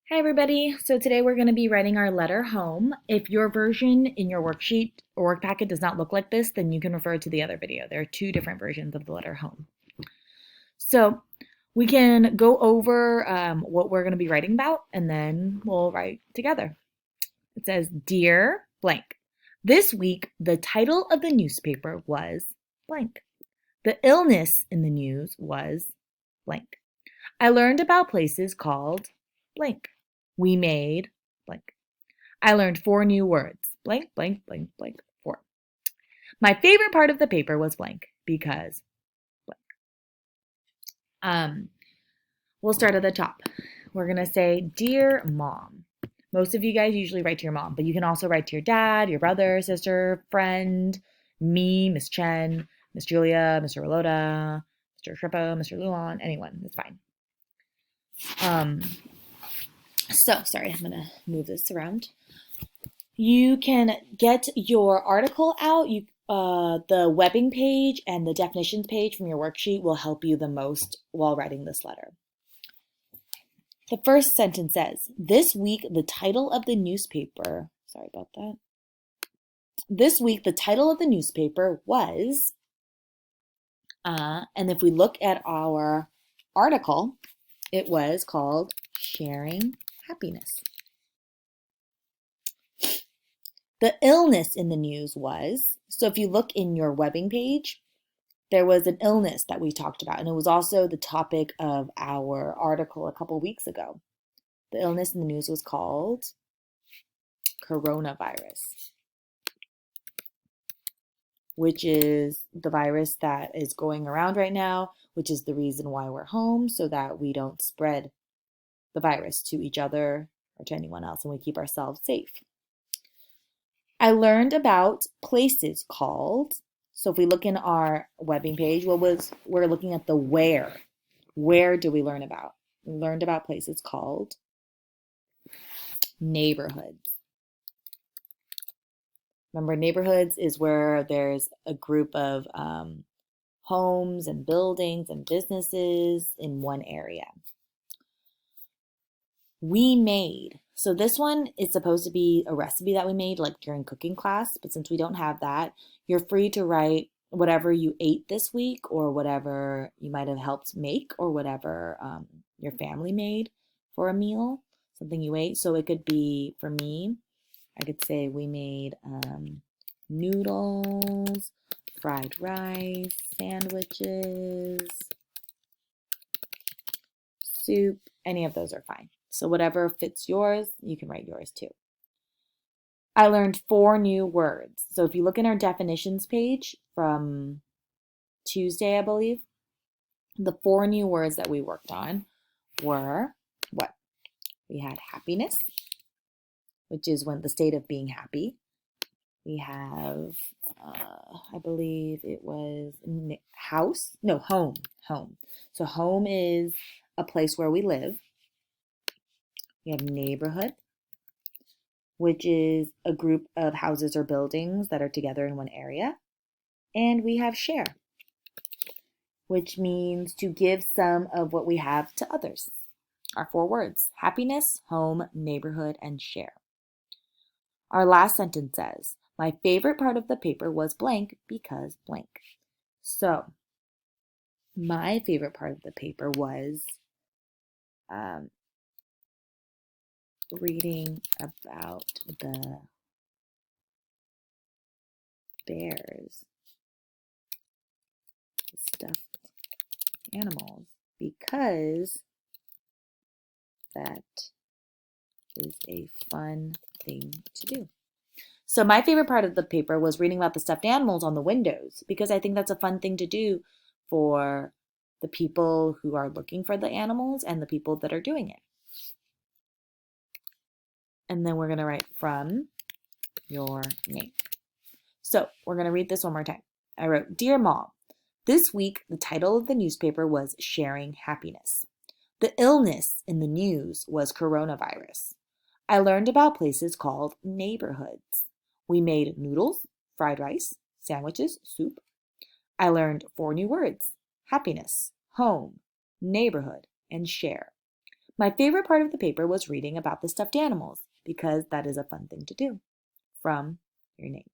Hi everybody. So today we're going to be writing our letter home. If your version in your worksheet or work packet does not look like this, then you can refer to the other video. There are two different versions of the letter home. So we can go over what we're going to be writing about and then we'll write together. It says, Dear blank. This week, the title of the newspaper was blank. The illness in the news was blank. I learned about places called blank. We made blank. I learned 4 new words. Blank, blank, blank, blank, 4. My favorite part of the paper was blank because blank. Um, we'll start at the top. We're going to say, Dear Mom. Most of you guys usually write to your mom, but you can also write to your dad, your brother, sister, friend, me, Miss Chen, Miss Julia, Mr. Rolota, Mr. Shrippo, Mr. Luan, anyone. It's fine. Sorry, I'm going to move this around. You can get your article out. The webbing page and the definitions page from your worksheet will help you the most while writing this letter. The first sentence says, This week the title of the newspaper, sorry about that. This week the title of the newspaper was, and if we look at our article, it was called Sharing Happiness. The illness in the news was, so if you look in your webbing page, there was an illness that we talked about, and it was also the topic of our article a couple weeks ago. The illness in the news was called coronavirus, which is the virus that is going around right now, which is the reason why we're home, so that we don't spread the virus to each other or to anyone else, and we keep ourselves safe. I learned about places called, so if we look in our webbing page, we're looking at the where. Where do we learn about? We learned about places called neighborhoods. Remember, neighborhoods is where there's a group of homes and buildings and businesses in one area. We made. So this one is supposed to be a recipe that we made like during cooking class, but since we don't have that, you're free to write whatever you ate this week or whatever you might have helped make or whatever your family made for a meal, something you ate. So it could be, for me, I could say we made noodles, fried rice, sandwiches, soup, any of those are fine. So whatever fits yours, you can write yours too. I learned 4 new words. So if you look in our definitions page from Tuesday, I believe, the 4 new words that we worked on were what? We had happiness, which is when the state of being happy. We have, I believe it was home. So home is a place where we live. We have neighborhood, which is a group of houses or buildings that are together in one area. And we have share, which means to give some of what we have to others. Our 4 words: happiness, home, neighborhood, and share. Our last sentence says, my favorite part of the paper was blank because blank. So, my favorite part of the paper was reading about the bears, the stuffed animals, because that is a fun thing to do. So my favorite part of the paper was reading about the stuffed animals on the windows because I think that's a fun thing to do for the people who are looking for the animals and the people that are doing it. And then we're going to write from your name. So we're going to read this one more time. I wrote, Dear Mom, this week the title of the newspaper was Sharing Happiness. The illness in the news was coronavirus. I learned about places called neighborhoods. We made noodles, fried rice, sandwiches, soup. I learned 4 new words: happiness, home, neighborhood, and share. My favorite part of the paper was reading about the stuffed animals because that is a fun thing to do. From your name.